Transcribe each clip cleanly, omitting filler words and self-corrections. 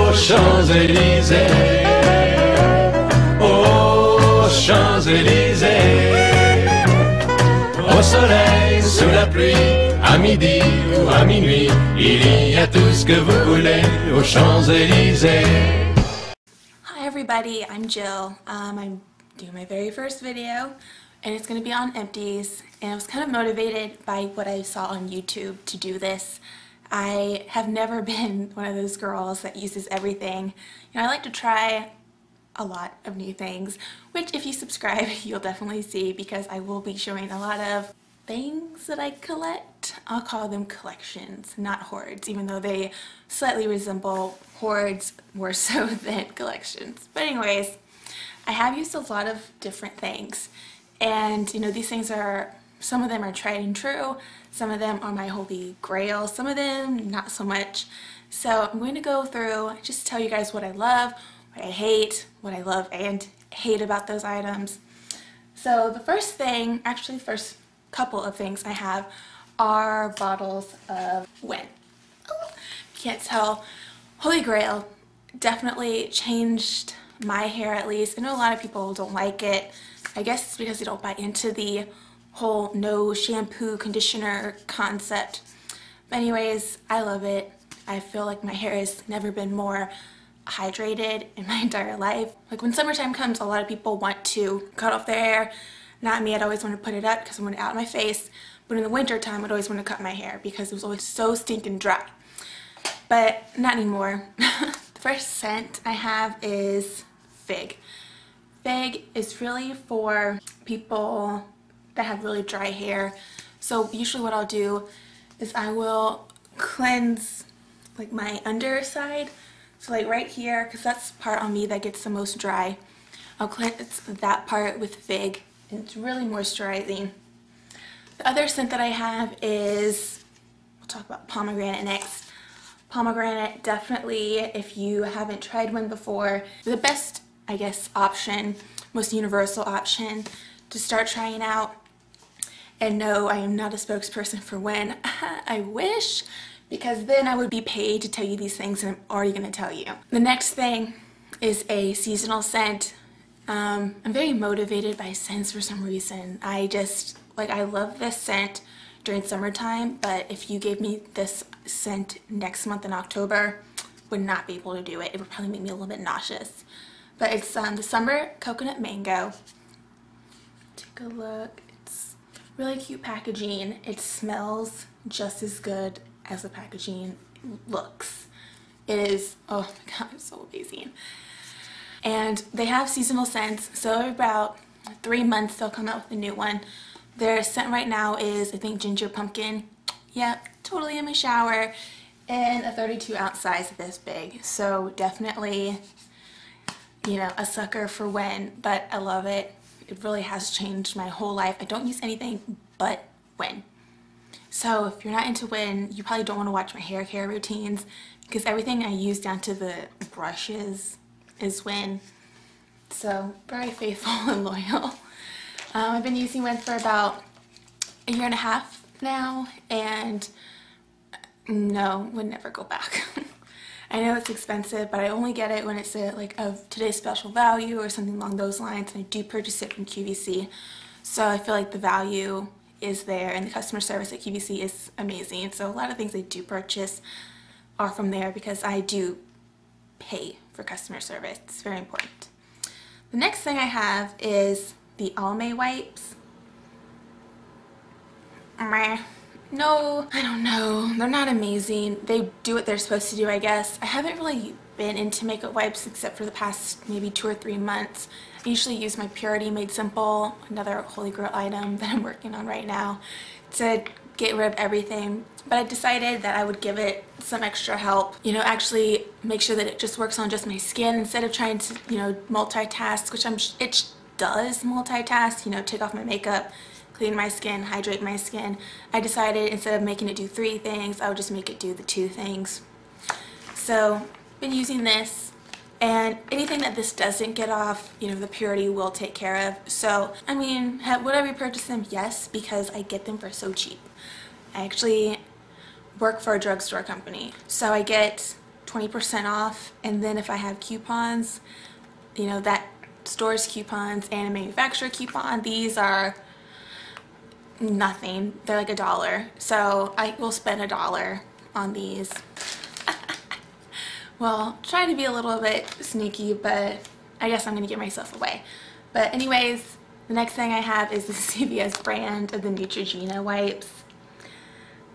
aux Champs-Élysées, aux Champs-Élysées, au soleil, sous la pluie, à midi ou à minuit, il y a tout ce que vous voulez aux Champs-Élysées. Hi everybody, I'm Jill. I'm doing my very first video and it's going to be on Empties, and I was kind of motivated by what I saw on YouTube to do this. I have never been one of those girls that uses everything. You know, I like to try a lot of new things, which if you subscribe you'll definitely see, because I will be showing a lot of things that I collect. I'll call them collections, not hoards, even though they slightly resemble hoards more so than collections. But anyways, I have used a lot of different things, and you know, these things are, some of them are tried and true, some of them are my holy grail, some of them not so much. So I'm going to go through, just tell you guys what I love, what I hate, what I love and hate about those items. So the first thing, actually the first couple of things I have are bottles of When. Oh, can't tell. Holy Grail definitely changed my hair, at least. I know a lot of people don't like it. I guess it's because they don't buy into the whole no shampoo conditioner concept. But anyways, I love it. I feel like my hair has never been more hydrated in my entire life. Like when summertime comes, a lot of people want to cut off their hair. Not me, I'd always want to put it up because I want it out of my face. But in the winter time, I'd always want to cut my hair because it was always so stinking dry. But not anymore. The first scent I have is Fig. Fig is really for people that have really dry hair. So usually what I'll do is I will cleanse like my underside. So like right here, because that's the part on me that gets the most dry. I'll cleanse that part with Fig. It's really moisturizing. The other scent that I have is, we'll talk about pomegranate next. Pomegranate, definitely, if you haven't tried one before, the best, I guess, option, most universal option to start trying out. And no, I am not a spokesperson for When. I wish, because then I would be paid to tell you these things and I'm already going to tell you. The next thing is a seasonal scent. I'm very motivated by scents for some reason. I just, like, I love this scent during summertime, but if you gave me this scent next month in October, would not be able to do it. It would probably make me a little bit nauseous. But it's the Summer Coconut Mango. Take a look. It's really cute packaging. It smells just as good as the packaging looks. It is, oh my god, it's so amazing. And they have seasonal scents, so every about 3 months they'll come out with a new one. Their scent right now is, I think, ginger pumpkin. Yeah, totally in my shower, and a 32-ounce size this big. So definitely, you know, a sucker for When, but I love it. It really has changed my whole life. I don't use anything but When. So if you're not into When, you probably don't want to watch my hair care routines, because everything I use down to the brushes is When. So very faithful and loyal. I've been using When for about 1.5 years now, and no, would never go back. I know it's expensive, but I only get it when it's like of today's special value or something along those lines, and I do purchase it from QVC. So I feel like the value is there, and the customer service at QVC is amazing. So a lot of things I do purchase are from there because I do pay for customer service. It's very important. The next thing I have is the Almay wipes. No, I don't know. They're not amazing. They do what they're supposed to do, I guess. I haven't really been into makeup wipes except for the past maybe 2 or 3 months. I usually use my Purity Made Simple, another holy grail item that I'm working on right now, to get rid of everything. But I decided that I would give it some extra help, you know, actually make sure that it just works on just my skin instead of trying to, you know, multitask, which it does multitask, you know, take off my makeup, clean my skin, hydrate my skin. I decided instead of making it do 3 things, I would just make it do the 2 things. So, been using this, and anything that this doesn't get off, you know, the Purity will take care of. So, I mean, would I repurchase them? Yes, because I get them for so cheap. I actually work for a drugstore company, so I get 20% off, and then if I have coupons, you know, that store's coupons and a manufacturer coupon, these are nothing. They're like $1. So I will spend $1 on these. Well, trying to be a little bit sneaky, but I guess I'm gonna give myself away. But anyways, the next thing I have is the CVS brand of the Neutrogena wipes.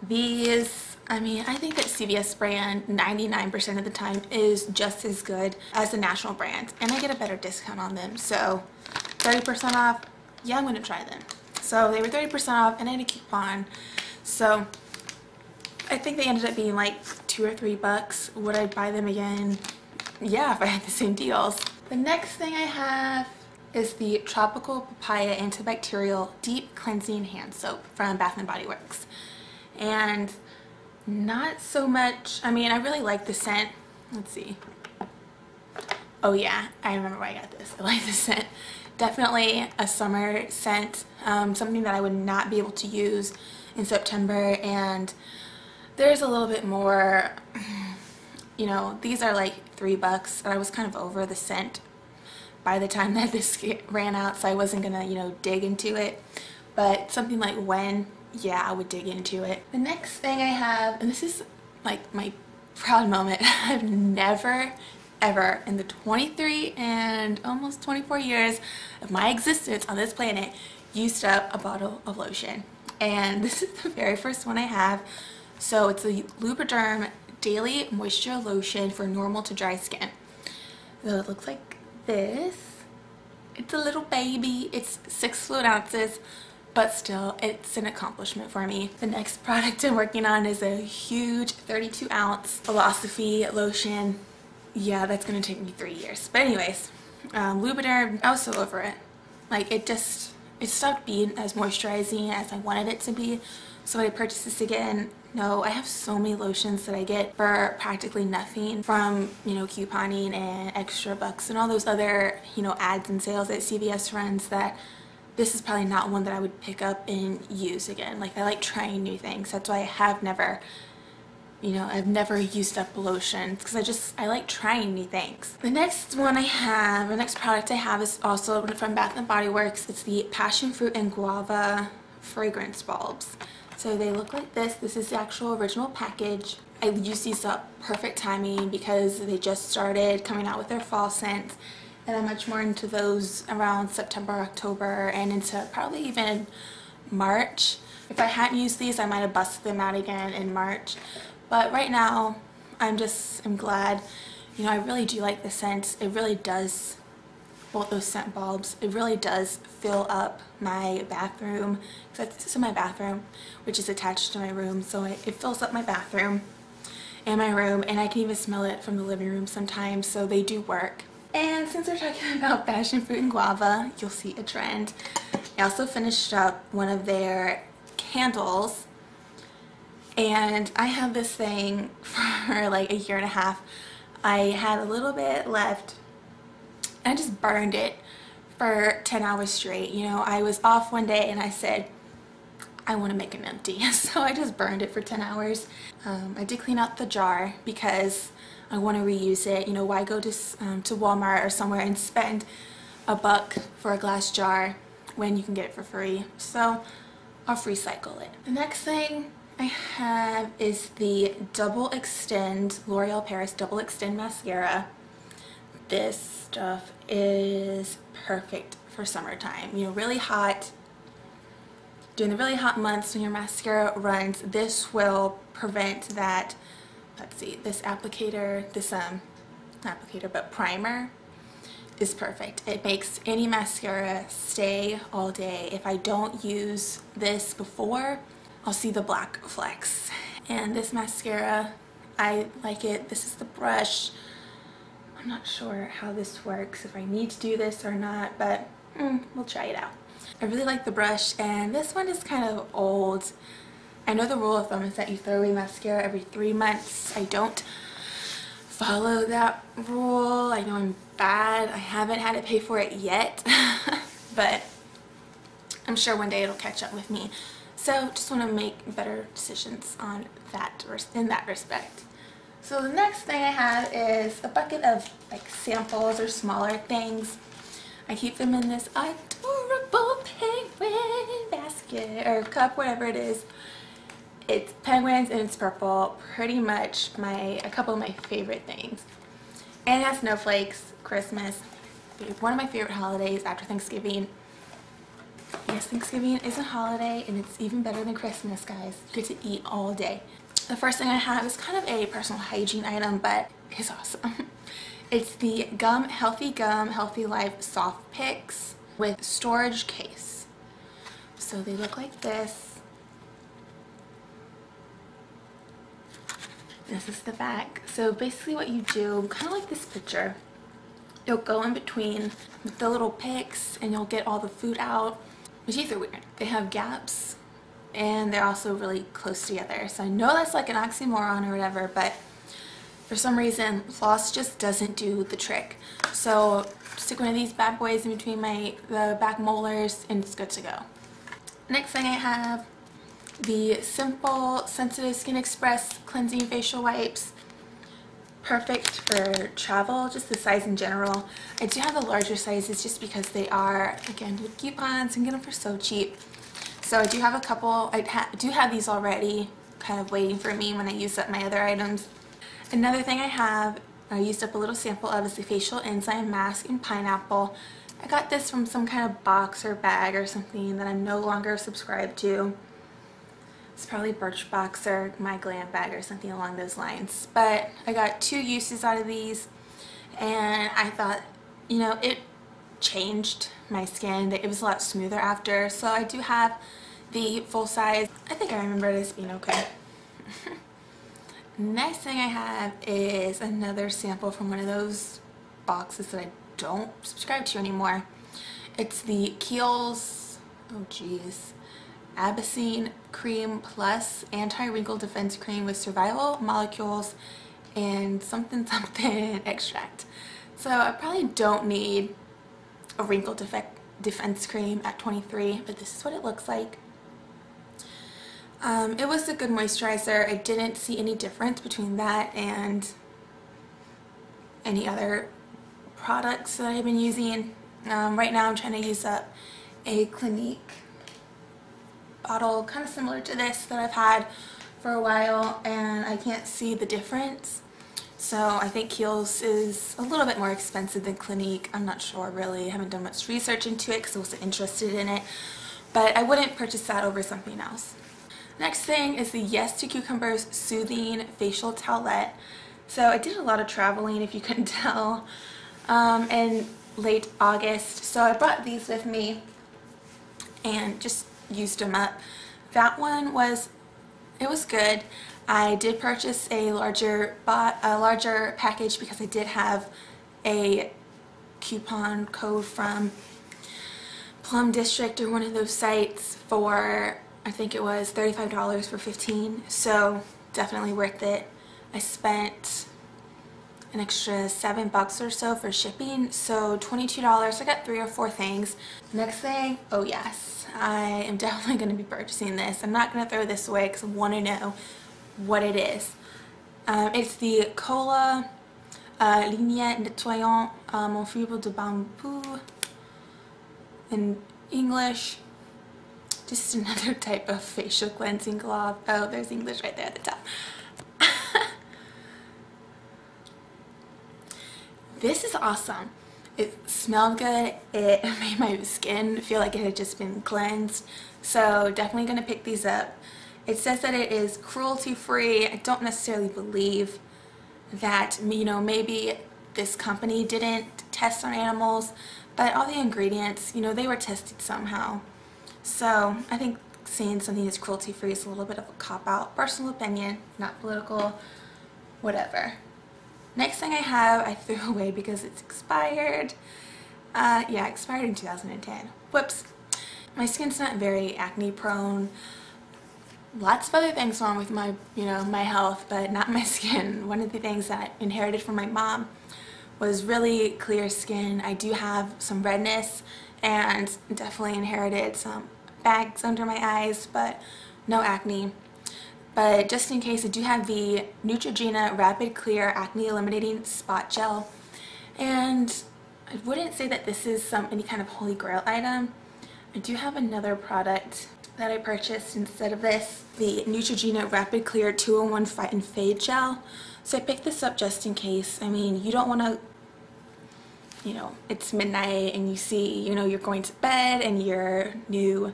These, I mean, I think that CVS brand 99% of the time is just as good as the national brand, and I get a better discount on them. So 30% off, yeah, I'm gonna try them. So they were 30% off and I had a coupon. So I think they ended up being like $2 or $3. Would I buy them again? Yeah, if I had the same deals. The next thing I have is the Tropical Papaya Antibacterial Deep Cleansing Hand Soap from Bath & Body Works. And not so much, I mean, I really like the scent. Let's see. Oh yeah, I remember why I got this. I like the scent. Definitely a summer scent, something that I would not be able to use in September, and there's a little bit more, you know, these are like $3, and I was kind of over the scent by the time that this ran out, so I wasn't gonna, you know, dig into it. But something like When, yeah, I would dig into it. The next thing I have, and this is like my proud moment, I've never ever in the 23 and almost 24 years of my existence on this planet used up a bottle of lotion. And this is the very first one I have. So it's a Lubriderm Daily Moisture Lotion for normal to dry skin. So it looks like this. It's a little baby. It's 6 fluid ounces, but still, it's an accomplishment for me. The next product I'm working on is a huge 32-ounce Philosophy lotion. Yeah, that's gonna take me 3 years. But anyways, Lubriderm, I was so over it. Like, it stopped being as moisturizing as I wanted it to be. So I purchased this again. No, I have so many lotions that I get for practically nothing from, you know, couponing and extra bucks and all those other, you know, ads and sales that CVS runs, that this is probably not one that I would pick up and use again. Like, I like trying new things. That's why I have never, you know, I've never used up lotion, because I like trying new things. The next product I have is also from Bath & Body Works. It's the Passion Fruit and Guava fragrance bulbs. So they look like this. This is the actual original package. I use these up perfect timing because they just started coming out with their fall scents, and I'm much more into those around September, October, and into probably even March. If I hadn't used these, I might have busted them out again in March. But right now, I'm glad. You know, I really do like the scent. It really does, both those scent bulbs, it really does fill up my bathroom. Because this is my bathroom, which is attached to my room. So it fills up my bathroom and my room, and I can even smell it from the living room sometimes. So they do work. And since we're talking about Passion Fruit and Guava, you'll see a trend. I also finished up one of their candles. And I had this thing for like a year and a half. I had a little bit left, and I just burned it for 10 hours straight. You know, I was off one day and I said, I want to make an empty. So I just burned it for 10 hours. I did clean out the jar because I want to reuse it. You know, why go to Walmart or somewhere and spend $1 for a glass jar when you can get it for free? So I'll recycle it. The next thing I have is the Double Extend L'Oreal Paris Double Extend Mascara. This stuff is perfect for summertime. You know, really hot. During the really hot months when your mascara runs, this will prevent that. Let's see, this applicator, not applicator, but primer is perfect. It makes any mascara stay all day. If I don't use this before, I'll see the black flecks. And this mascara, I like it. This is the brush. I'm not sure how this works, if I need to do this or not, but we'll try it out. I really like the brush, and this one is kind of old. I know the rule of thumb is that you throw away mascara every 3 months. I don't follow that rule. I know I'm bad. I haven't had to pay for it yet, but I'm sure one day it'll catch up with me. So just want to make better decisions on that, in that respect. So the next thing I have is a bucket of like samples or smaller things. I keep them in this adorable penguin basket or cup, whatever it is. It's penguins and it's purple. Pretty much a couple of my favorite things. And it has snowflakes, Christmas. One of my favorite holidays after Thanksgiving. Yes, Thanksgiving is a holiday and it's even better than Christmas, guys. You get to eat all day. The first thing I have is kind of a personal hygiene item, but it's awesome. It's the Healthy Life Soft Picks with storage case. So they look like this. This is the back. So basically what you do, kind of like this picture, you'll go in between with the little picks and you'll get all the food out. My teeth are weird. They have gaps and they're also really close together. So I know that's like an oxymoron or whatever, but for some reason floss just doesn't do the trick. So stick one of these bad boys in between the back molars and it's good to go. Next thing I have, the Simple Sensitive Skin Express Cleansing Facial Wipes. Perfect for travel, just the size in general. I do have the larger sizes just because they are, again, with coupons and get them for so cheap. So I do have a couple, I do have these already kind of waiting for me when I use up my other items. Another thing I used up a little sample of is the Facial Enzyme Mask in Pineapple. I got this from some kind of box or bag or something that I'm no longer subscribed to. It's probably Birchbox or My Glam bag or something along those lines. But I got 2 uses out of these and I thought, you know, it changed my skin. It was a lot smoother after. So I do have the full size. I think I remember this being okay. Next thing I have is another sample from one of those boxes that I don't subscribe to anymore. It's the Kiehl's, oh geez, Abyssine Cream Plus Anti-Wrinkle Defense Cream with Survival Molecules and something extract. So I probably don't need a wrinkle defense cream at 23, but this is what it looks like. It was a good moisturizer. I didn't see any difference between that and any other products that I've been using. Right now I'm trying to use up a Clinique bottle kind of similar to this that I've had for a while and I can't see the difference. So I think Kiehl's is a little bit more expensive than Clinique. I'm not sure really. I haven't done much research into it because I wasn't interested in it. But I wouldn't purchase that over something else. Next thing is the Yes to Cucumbers Soothing Facial Towelette. So I did a lot of traveling, if you couldn't tell, in late August. So I brought these with me and just used them up. That one was good. I did purchase a larger package because I did have a coupon code from Plum District or one of those sites for, I think it was $35 for 15, so definitely worth it. I spent an extra $7 or so for shipping, so $22. I got 3 or 4 things. Next thing, oh yes, I am definitely going to be purchasing this. I'm not going to throw this away because I want to know what it is. It's the Cola Ligne Nettoyant en fibre de bambou in English. Just another type of facial cleansing glove. Oh, there's English right there at the top. This is awesome. It smelled good. It made my skin feel like it had just been cleansed. So definitely going to pick these up. It says that it is cruelty free. I don't necessarily believe that, you know, maybe this company didn't test on animals, but all the ingredients, you know, they were tested somehow. So I think saying something is cruelty free is a little bit of a cop-out. Personal opinion, not political, whatever. Next thing I have, I threw away because it's expired. Yeah, expired in 2010. Whoops. My skin's not very acne prone. Lots of other things wrong with my, you know, my health, but not my skin. One of the things that I inherited from my mom was really clear skin. I do have some redness and definitely inherited some bags under my eyes, but no acne. But just in case, I do have the Neutrogena Rapid Clear Acne Eliminating Spot Gel. And I wouldn't say that this is any kind of holy grail item. I do have another product that I purchased instead of this, the Neutrogena Rapid Clear 2-in-1 Fight and Fade Gel. So I picked this up just in case. I mean, you don't want to, you know, it's midnight and you see, you know, you're going to bed and your new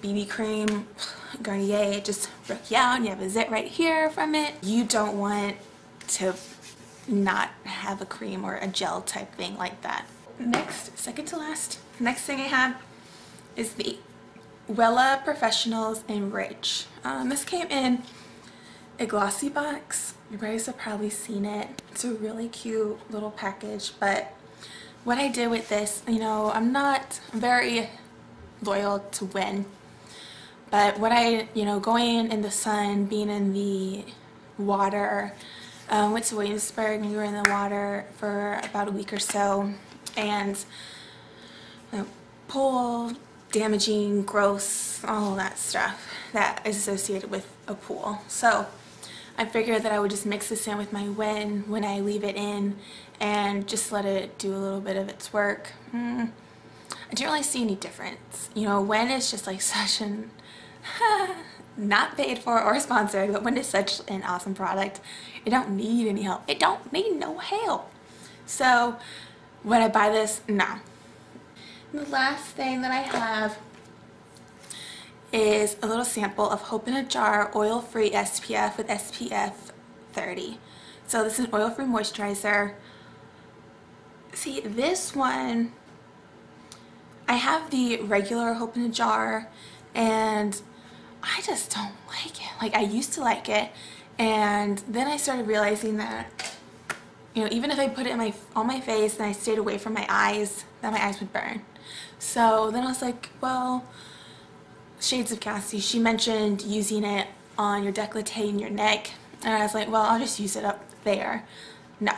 BB cream, Garnier, just broke you out and you have a zit right here from it. You don't want to not have a cream or a gel type thing like that. Next, second to last, next thing I have is the Wella Professionals Enrich. This came in a glossy box. You guys have probably seen it. It's a really cute little package, but what I did with this, you know, I'm not very loyal to Win. But what you know, going in the sun, being in the water, went to Williamsburg and we were in the water for about a week or so, and you know, pool, damaging, gross, all that stuff that is associated with a pool. So I figured that I would just mix this in with my Win when I leave it in and just let it do a little bit of its work. I didn't really see any difference. You know, Win is just like such an not paid for or sponsored, but Win is such an awesome product. It don't need any help. It don't need no help. So would I buy this? No. And the last thing that I have is a little sample of Hope in a Jar oil-free SPF with SPF 30. So this is an oil-free moisturizer. See, this one, I have the regular Hope in a Jar and I just don't like it. Like, I used to like it, and then I started realizing that, you know, even if I put it on my face and I stayed away from my eyes, that my eyes would burn. So then I was like, well, Shades of Cassie, she mentioned using it on your décolleté and your neck, and I was like, well, I'll just use it up there. No,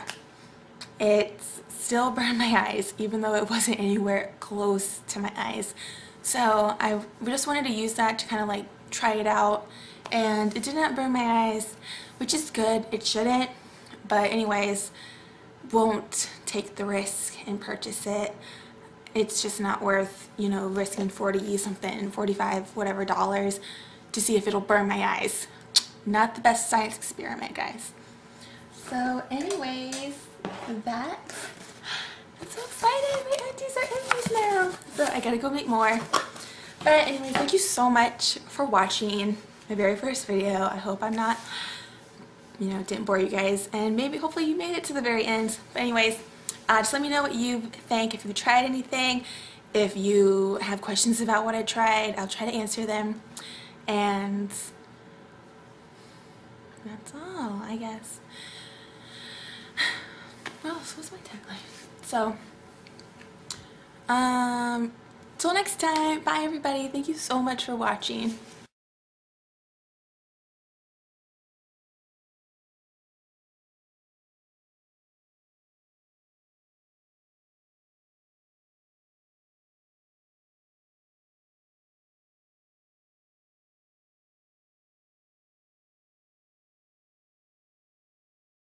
it still burned my eyes, even though it wasn't anywhere close to my eyes. So I just wanted to use that to kind of like try it out, and it did not burn my eyes, which is good. It shouldn't, but anyways, won't take the risk and purchase it. It's just not worth, you know, risking 40 something, 45 whatever dollars to see if it'll burn my eyes. Not the best science experiment, guys. So anyways, I'm so excited. My empties are empties now. So I gotta go make more. But anyway, thank you so much for watching my very first video. I hope I'm not, you know, didn't bore you guys, and maybe hopefully you made it to the very end. But anyways, just let me know what you think, if you tried anything, if you have questions about what I tried, I'll try to answer them. And that's all, I guess. What else was my tagline? So, till next time, bye everybody. Thank you so much for watching.